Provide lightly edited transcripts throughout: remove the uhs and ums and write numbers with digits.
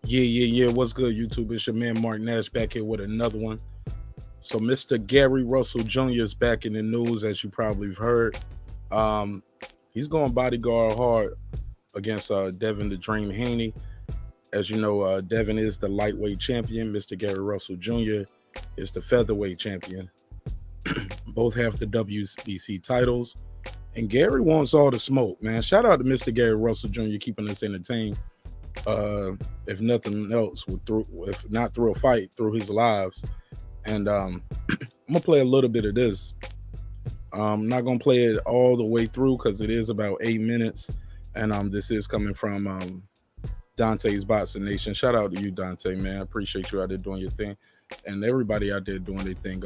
Yeah. What's good, YouTube? It's your man MARQ NASH back here with another one. So, Mr. Gary Russell Jr. is back in the news, as you probably have heard. Um, he's going bodyguard hard against Devin the Dream Haney. As you know, Devin is the lightweight champion. Mr. Gary Russell Jr. is the featherweight champion. Both have the WBC titles. And Gary wants all the smoke, man. Shout out to Mr. Gary Russell Jr. keeping us entertained. If nothing else, if not through a fight, through his lives. And I'm gonna play a little bit of this. I'm not gonna play it all the way through because it is about 8 minutes, and this is coming from Dante's Boxing Nation. Shout out to you, Dante, man. I appreciate you out there doing your thing, and everybody out there doing their thing.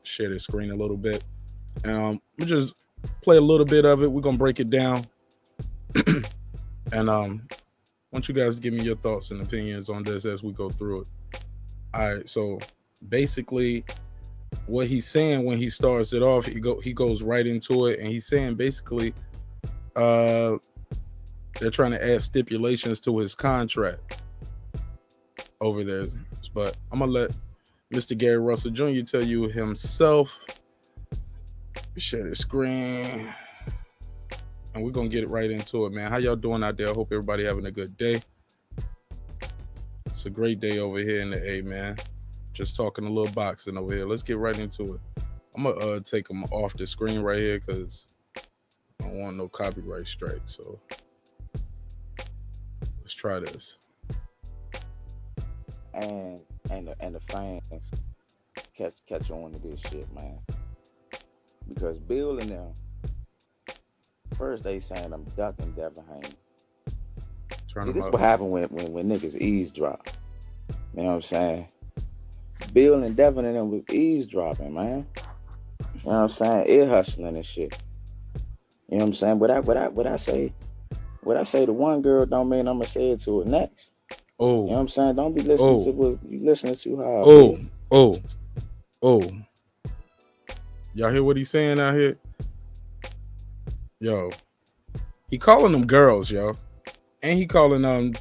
Share their screen a little bit, and we'll just play a little bit of it. We're gonna break it down, and want you guys to give me your thoughts and opinions on this as we go through it. All right, so basically what he's saying when he starts it off, he goes right into it, and he's saying basically they're trying to add stipulations to his contract over there. But I'm gonna let Mr. Gary Russell Jr. tell you himself. Share the screen. And we're gonna get right into it, man. How y'all doing out there? I hope everybody having a good day. It's a great day over here in the A, man. Just talking a little boxing over here. Let's get right into it. I'm gonna take them off the screen right here because I don't want no copyright strike. So let's try this. And the fans catch on to this shit, man. Because Bill and them, first they saying I'm ducking Devin Haney. See, this is what happened when niggas eavesdrop. You know what I'm saying? Bill and Devin and them was eavesdropping, man. You know what I'm saying? Ear hustling and shit. You know what I'm saying? What I say to one girl don't mean I'm gonna say it to her next. Oh. You know what I'm saying? Don't be listening to what you listening to hard. Oh. Y'all hear what he's saying out here? Yo. He calling them girls, yo. And he calling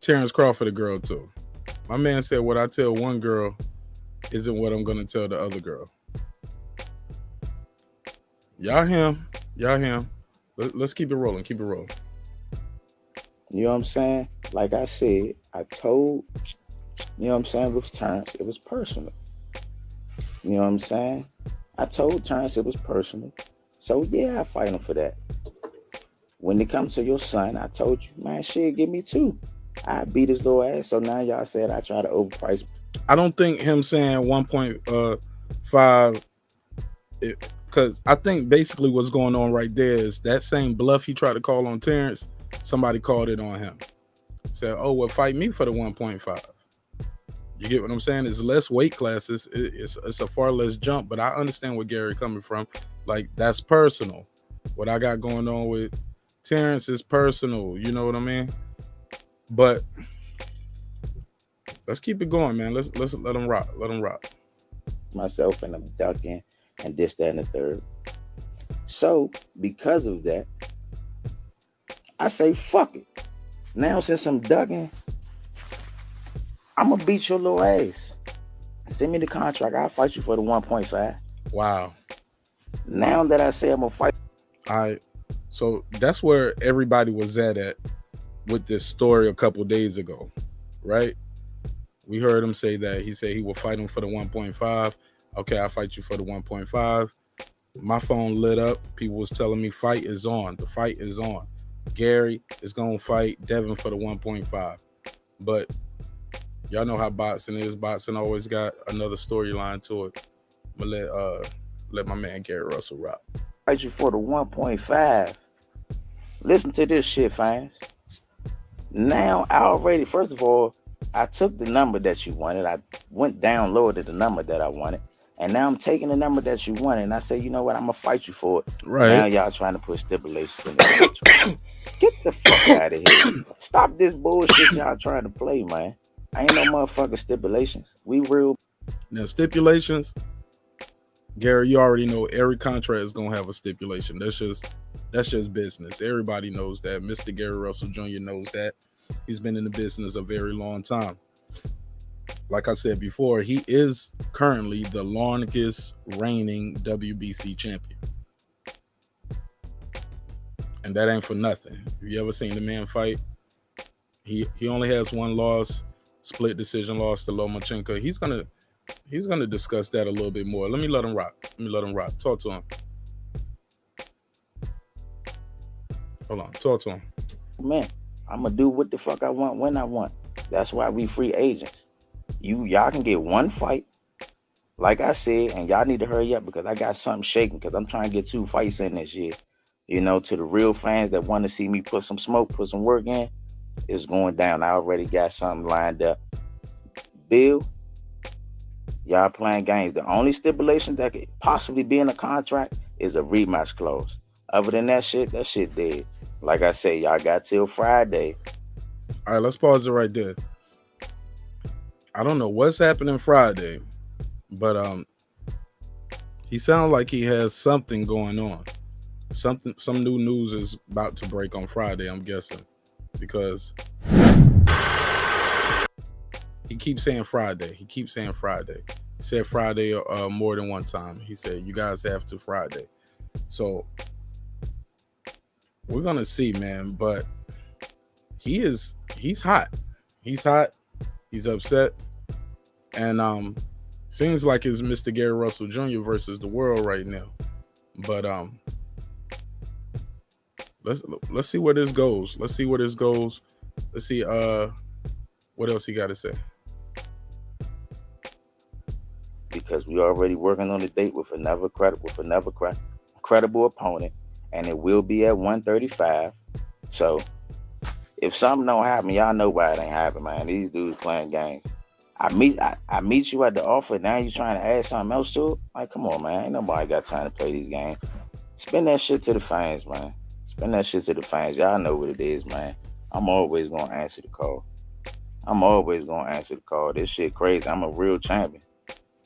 Terrence Crawford a girl too. My man said what I tell one girl isn't what I'm gonna tell the other girl. Y'all him. Let's keep it rolling. Keep it rolling. You know what I'm saying? Like I said, I told, you know what I'm saying, with Terrence, it was personal. You know what I'm saying? I told Terrence it was personal. So yeah, I fight him for that. When it comes to your son, I told you, man, shit, give me 2. I beat his little ass. So now y'all said I try to overprice. I don't think him saying 1.5, because I think basically what's going on right there is that same bluff he tried to call on Terrence, somebody called it on him. Said, oh, well, fight me for the 1.5. You get what I'm saying? It's less weight classes. It's a far less jump, but I understand where Gary coming from. Like, that's personal. What I got going on with Terrence is personal. You know what I mean? But let's keep it going, man. Let's let them rock. Let them rock. Myself and I'm ducking and this, that, and the third. So because of that, I say fuck it. Now since I'm ducking, I'm gonna beat your little ass. Send me the contract. I'll fight you for the 1.5. Wow. Now that I say I'm gonna fight. All right. So that's where everybody was at with this story a couple days ago, right? We heard him say that. He said he will fight him for the 1.5. Okay, I'll fight you for the 1.5. My phone lit up. People was telling me fight is on. The fight is on. Gary is going to fight Devin for the 1.5. But y'all know how boxing is. Boxing always got another storyline to it. I'm going to let my man Gary Russell rock. Fight you for the 1.5. Listen to this shit, fans. Now, I already, first of all, I took the number that you wanted. I went down lower to the number that I wanted. And now I'm taking the number that you wanted. And I say, you know what? I'm going to fight you for it. Right. Now y'all trying to put stipulations in the contract. Get the fuck out of here. Stop this bullshit y'all trying to play, man. I ain't no motherfucking stipulations. We real. Now, stipulations, Gary, you already know every contract is going to have a stipulation. That's just business. Everybody knows that. Mr. Gary Russell Jr. knows that. He's been in the business a very long time. Like I said before, he is currently the longest reigning WBC champion. And that ain't for nothing. Have you ever seen the man fight? He only has one loss, split decision loss to Lomachenko. He's gonna discuss that a little bit more. Let me let him rock. Talk to him. Hold on. Talk to him. Man, I'm gonna do what the fuck I want when I want. That's why we free agents. Y'all can get one fight, like I said, and y'all need to hurry up because I got something shaking because I'm trying to get 2 fights in this year. You know, to the real fans that want to see me put some smoke, put some work in, it's going down. I already got something lined up. Bill, y'all playing games. The only stipulation that could possibly be in a contract is a rematch clause. Other than that shit dead. Like I say, y'all got till Friday. All right, let's pause it right there. I don't know what's happening Friday, but he sounds like he has something going on. Some new news is about to break on Friday, I'm guessing, because he keeps saying Friday. He said Friday more than one time. He said you guys have to Friday. So we're gonna see, man. But he's hot. He's upset, and seems like it's Mr. Gary Russell Jr. versus the world right now. But let's see where this goes. Let's see what else he got to say. Because we already working on a date with another credible opponent, and it will be at 135. So if something don't happen, y'all know why it ain't happen, man. These dudes playing games. I meet you at the offer. Now you trying to add something else to it? Like, come on, man. Ain't nobody got time to play these games. Spend that shit to the fans, man. Spend that shit to the fans. Y'all know what it is, man. I'm always gonna answer the call. This shit crazy. I'm a real champion.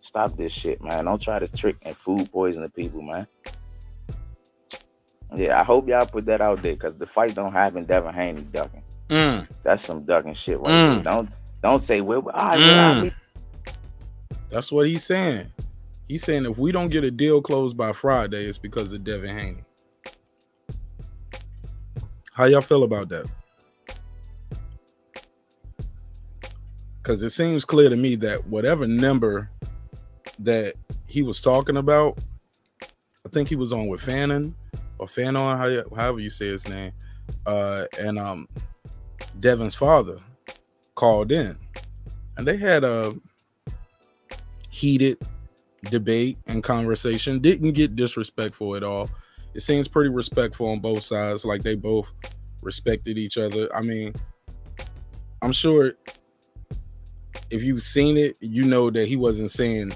Stop this shit, man. Don't try to trick and food poison the people, man. Yeah, I hope y'all put that out there because the fight don't happen. Devin Haney ducking. That's some ducking shit right there. Don't say, That's what he's saying. He's saying if we don't get a deal closed by Friday, it's because of Devin Haney. How y'all feel about that? Because it seems clear to me that whatever number that he was talking about, I think he was on with Fanon or Fanon, however you say his name, and Devin's father called in, and they had a heated debate and conversation. Didn't get disrespectful at all. It seems pretty respectful on both sides, like they both respected each other. I mean, I'm sure if you've seen it, you know that he wasn't saying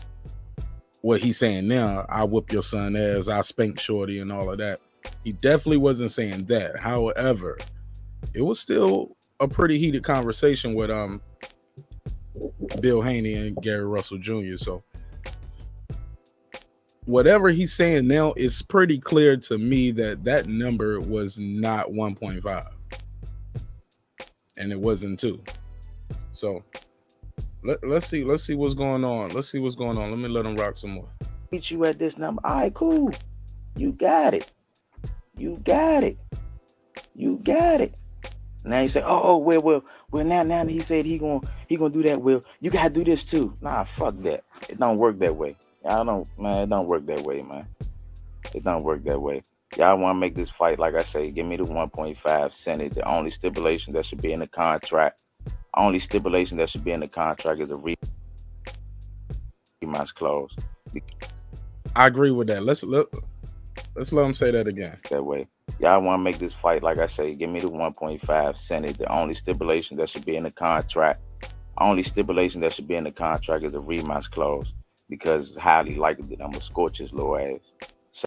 what he's saying now. I whoop your son ass, I spank shorty and all of that. He definitely wasn't saying that. However, it was still a pretty heated conversation with Bill Haney and Gary Russell Jr. So whatever he's saying now, it's pretty clear to me that that number was not 1.5 and it wasn't 2. So let's see what's going on. Let me let him rock some more. Meet you at this number. All right, cool. You got it. Now you say, well, now he said he gonna do that. Well, you gotta do this too. Nah, fuck that. It don't work that way. It don't work that way, man. It don't work that way. Y'all want to make this fight, like I say, give me the 1.5 Senate. The only stipulation that should be in the contract. Only stipulation that should be in the contract is a rematch clause. I agree with that. Let's let him say that again. That way. Y'all want to make this fight, like I say, give me the 1.5 Senate. The only stipulation that should be in the contract. Only stipulation that should be in the contract is a rematch clause. Because it's highly likely that I'm going to scorch his little ass. So,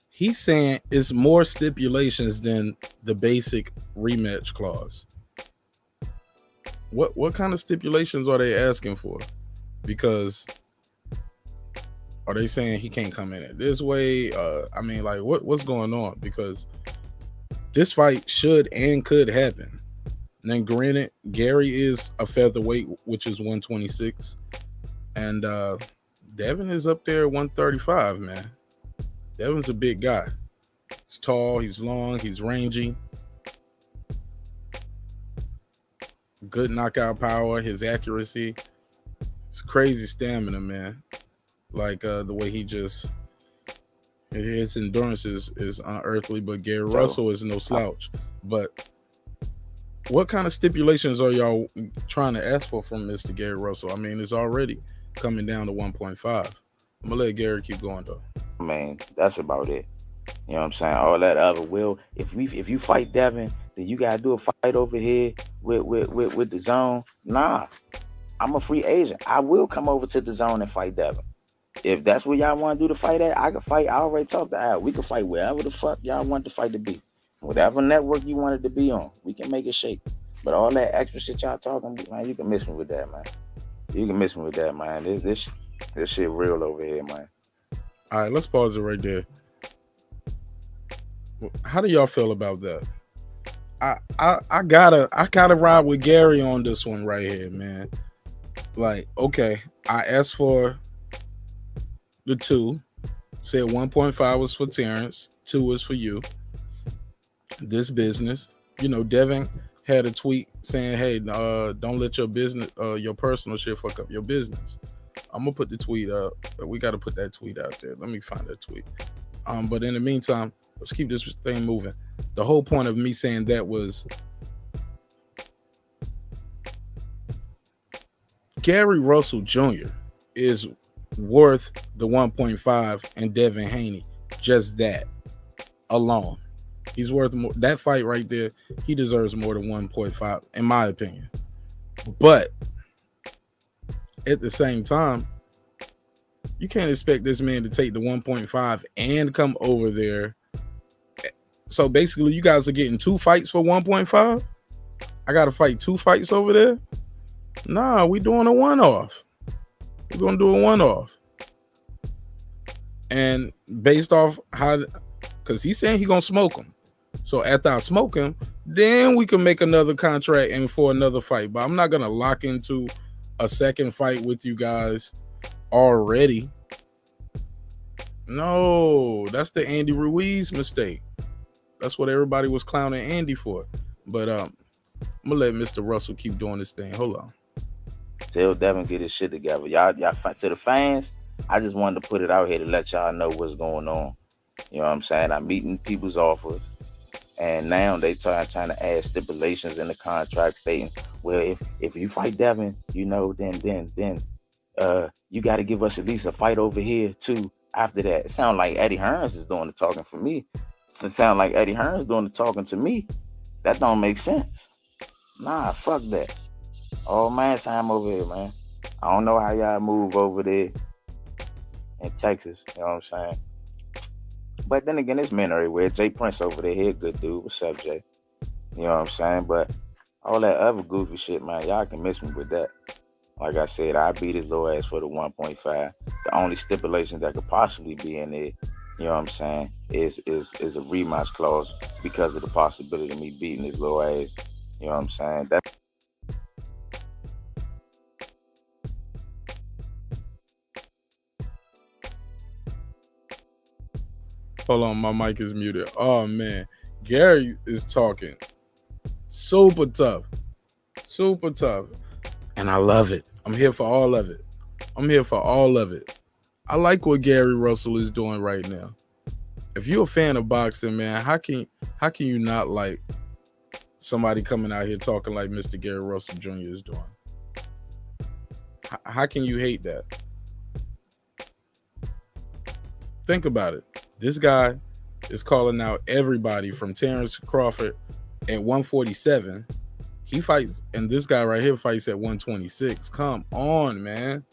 he's saying it's more stipulations than the basic rematch clause. What kind of stipulations are they asking for? Because are they saying he can't come in it this way? I mean, like, what's going on? Because this fight should and could happen. And then granted, Gary is a featherweight, which is 126. And Devin is up there at 135, man. Devin's a big guy. He's tall, he's long, he's rangy. Good knockout power, his accuracy. It's crazy stamina, man. Like the way he just, his endurance is unearthly, but Gary Russell is no slouch. But what kind of stipulations are y'all trying to ask for from Mr. Gary Russell? I mean, it's already coming down to 1.5. I'm gonna let Gary keep going though. Man, that's about it. You know what I'm saying? All that other if you fight Devin, then you gotta do a fight over here with the zone. Nah, I'm a free agent. I will come over to the zone and fight Devin. If that's what y'all want to do to fight at, I can fight. I already talked to Al. We can fight wherever the fuck y'all want the fight to be. Whatever network you want it to be on, we can make it shake. But all that extra shit y'all talking, man, you can miss me with that, man. You can miss me with that, man. This shit real over here, man. All right, let's pause it right there. How do y'all feel about that? I gotta ride with Gary on this one right here, man. Like, okay, I asked for the 2. Said 1.5 was for Terrence, 2 was for you. This business, you know, Devin had a tweet saying, hey, don't let your business, your personal shit fuck up your business. I'm gonna put the tweet up. We got to put that tweet out there. Let me find that tweet. But in the meantime, let's keep this thing moving. The whole point of me saying that was Gary Russell Jr. is worth the 1.5 and Devin Haney, just that alone. He's worth more. That fight right there, he deserves more than 1.5, in my opinion. But at the same time, you can't expect this man to take the 1.5 and come over there. So basically, you guys are getting 2 fights for 1.5. I got to fight 2 fights over there. Nah, we doing a one-off. We're gonna do a one-off. And based off how, because he's saying he's gonna smoke him. So after I smoke him, then we can make another contract and for another fight. But I'm not gonna lock into a second fight with you guys already. No, that's the Andy Ruiz mistake. That's what everybody was clowning Andy for. But I'm gonna let Mr. Russell keep doing this thing. Hold on. Tell Devin get his shit together. Y'all to the fans, I just wanted to put it out here to let y'all know what's going on. You know what I'm saying? I'm meeting people's offers. And now they trying to add stipulations in the contract stating, well, if you fight Devin, you know, then you got to give us at least a fight over here too. After that, it sounds like Eddie Hearns is doing the talking for me. It sounds like Eddie Hearns doing the talking to me. That don't make sense. Nah, fuck that. All man time over here, man. I don't know how y'all move over there in Texas. You know what I'm saying? But then again, it's men everywhere. Jay Prince over there, he a good dude. What's up, Jay? You know what I'm saying? But all that other goofy shit, man, y'all can miss me with that. Like I said, I beat his little ass for the 1.5. The only stipulation that could possibly be in there, you know what I'm saying, is a rematch clause because of the possibility of me beating his little ass. You know what I'm saying? That's Hold on, my mic is muted. Oh man, Gary is talking super tough, and I love it. I'm here for all of it. I like what Gary Russell is doing right now. If you're a fan of boxing, man, how can you not like somebody coming out here talking like Mr. Gary Russell Jr. is doing? How can you hate that? Think about it. This guy is calling out everybody from Terrence Crawford at 147. He fights, and this guy right here fights at 126. Come on, man.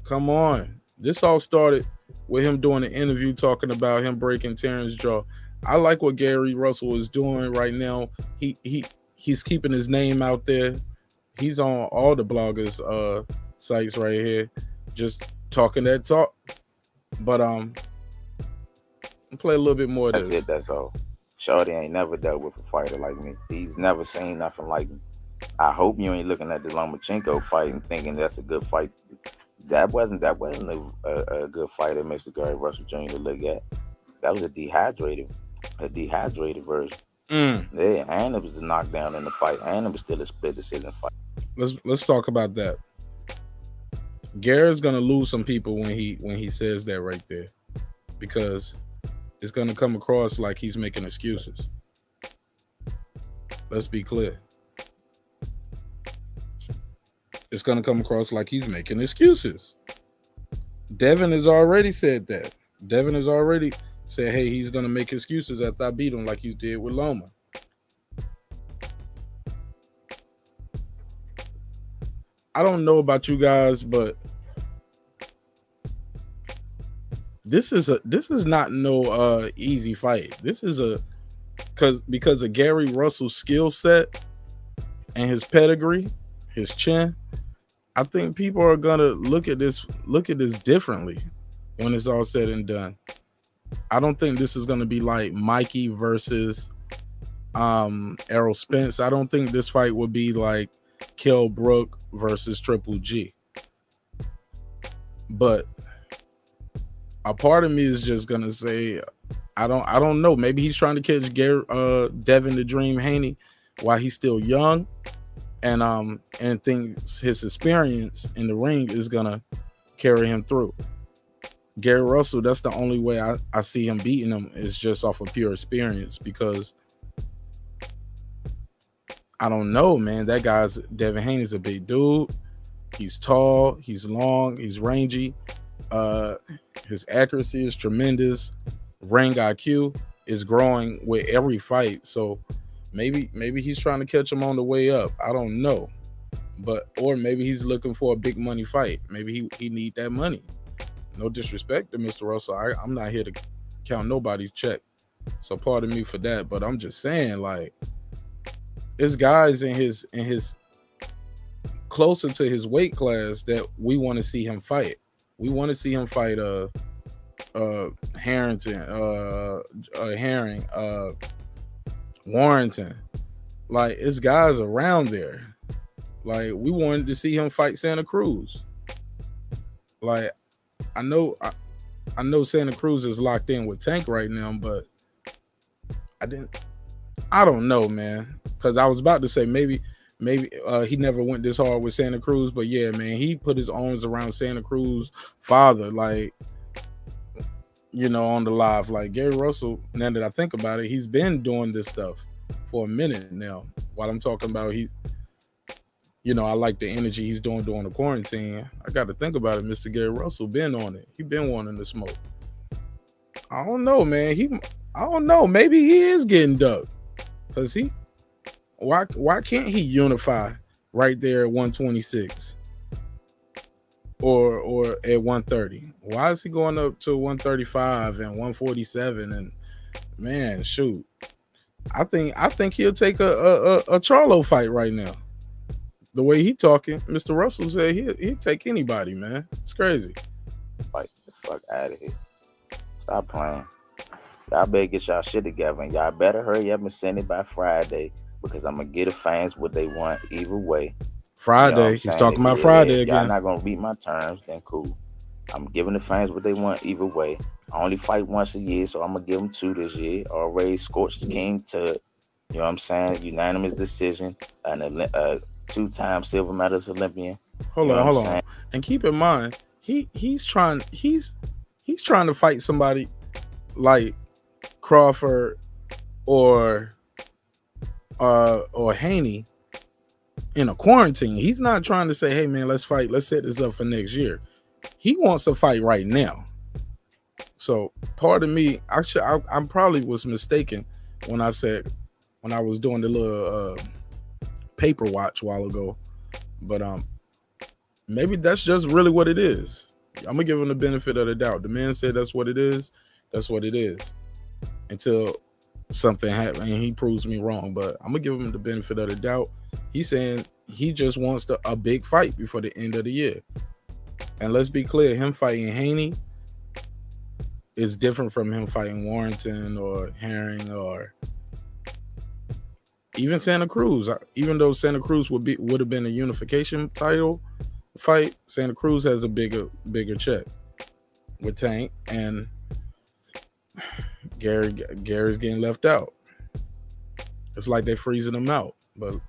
Come on. This all started with him doing an interview talking about him breaking Terrence's jaw. I like what Gary Russell is doing right now. He's keeping his name out there. He's on all the bloggers sites right here, just talking that talk. But play a little bit more of this. That's all. Shorty ain't never dealt with a fighter like me. He's never seen nothing like me. I hope you ain't looking at the Lomachenko fight and thinking that's a good fight. That wasn't a good fight of Mr. Gary Russell Jr. to look at. That was a dehydrated version. Yeah, and it was a knockdown in the fight, and it was still a split decision fight. Let's talk about that. Gary's gonna lose some people when he says that right there, because it's gonna come across like he's making excuses. Let's be clear. It's gonna come across like he's making excuses. Devin has already said that. Devin has already said, hey, he's gonna make excuses after I beat him like he did with Loma. I don't know about you guys, but this is not no easy fight. This is because of Gary Russell's skill set and his pedigree, his chin. I think people are gonna look at this differently when it's all said and done. I don't think this is gonna be like Mikey versus Errol Spence. I don't think this fight will be like Kell Brook versus Triple G. But a part of me is just gonna say, I don't know. Maybe he's trying to catch Devin the Dream Haney while he's still young, and thinks his experience in the ring is gonna carry him through. Gary Russell, that's the only way I see him beating him, is just off of pure experience, because I don't know, man. That guy's Devin Haney's a big dude. He's tall, he's long, he's rangy. His accuracy is tremendous. Ring IQ is growing with every fight. So maybe he's trying to catch him on the way up. I don't know. Or maybe he's looking for a big money fight. Maybe he need that money. No disrespect to Mr. Russell. I'm not here to count nobody's check. So pardon me for that. But I'm just saying, like, it's guys in his closer to his weight class that we want to see him fight. We want to see him fight Herring, Warrington. Like, it's guys around there. Like, we wanted to see him fight Santa Cruz. Like, I know Santa Cruz is locked in with Tank right now, but I don't know, man. Because I was about to say maybe he never went this hard with Santa Cruz, but yeah, man, he put his arms around Santa Cruz father, like, you know, on the live. Like, Gary Russell, now that I think about it, he's been doing this stuff for a minute now. While I'm talking about you know, I like the energy he's doing during the quarantine. I got to think about it. Mr. Gary Russell been on it. He been wanting to smoke. I don't know, man. I don't know. Maybe he is getting ducked. Cause why can't he unify right there at 126 or at 130? Why is he going up to 135 and 147? And man, shoot, I think he'll take a Charlo fight right now. The way he talking, Mr. Russell said he'd take anybody, man. It's crazy. Fight the fuck out of here. Stop playing. Y'all better get y'all shit together, and y'all better hurry up and send it by Friday, because I'm gonna get the fans what they want either way. Friday. You know, he's talking about Friday again. Y'all not gonna beat my terms, then cool. I'm giving the fans what they want either way. I only fight once a year, so I'm gonna give them 2 this year. Already scorched the king to, you know what I'm saying, unanimous decision, and a 2-time silver medalist Olympian. Hold on. And keep in mind, he's trying to fight somebody like Crawford or Haney in a quarantine. He's not trying to say, hey man, let's fight, let's set this up for next year. He wants a fight right now. So part of me, I probably was mistaken when I was doing the little paper watch a while ago, but maybe that's just really what it is. I'm gonna give him the benefit of the doubt. The man said that's what it is. That's what it is. Until something happens and he proves me wrong, but I'm gonna give him the benefit of the doubt. He's saying he just wants a big fight before the end of the year. And let's be clear, him fighting Haney is different from him fighting Warrington or Herring or even Santa Cruz. Even though Santa Cruz would have been a unification title fight, Santa Cruz has a bigger check with Tank, and Gary's getting left out. It's like they're freezing him out. But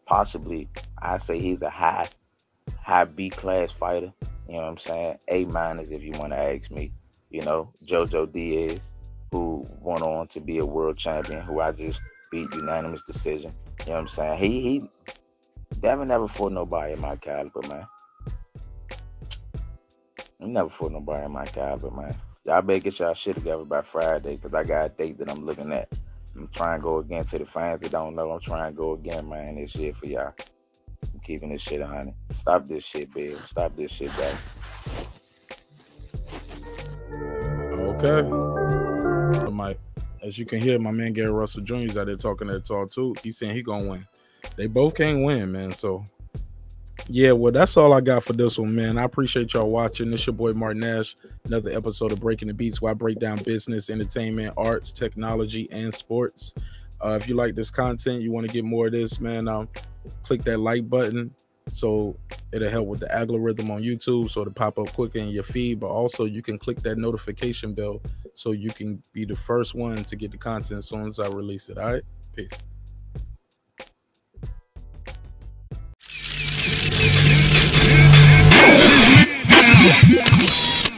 possibly, I say he's a high B class fighter. You know what I'm saying? A- if you want to ask me. You know, Jojo Diaz, who went on to be a world champion, who I just beat unanimous decision. You know what I'm saying? Devin never fought nobody in my caliber, man. He never fought nobody in my caliber, man. Y'all better get y'all shit together by Friday, because I got a date that I'm looking at. I'm trying to go again. To the fans that don't know, I'm trying to go again, man, this shit for y'all. I'm keeping this shit 100. Stop this shit, Bill. Stop this shit, back. Okay. As you can hear, my man Gary Russell Jr. is out there talking that talk too. He's saying he gonna win. They both can't win, man. So yeah, well, that's all I got for this one, man. I appreciate y'all watching. This your boy Mark Nash. Another episode of Breaking the Beats, where I break down business, entertainment, arts, technology, and sports. If you like this content, you want to get more of this, man, click that like button. So it'll help with the algorithm on YouTube, so it'll pop up quicker in your feed. But also you can click that notification bell so you can be the first one to get the content as soon as I release it. All right, peace.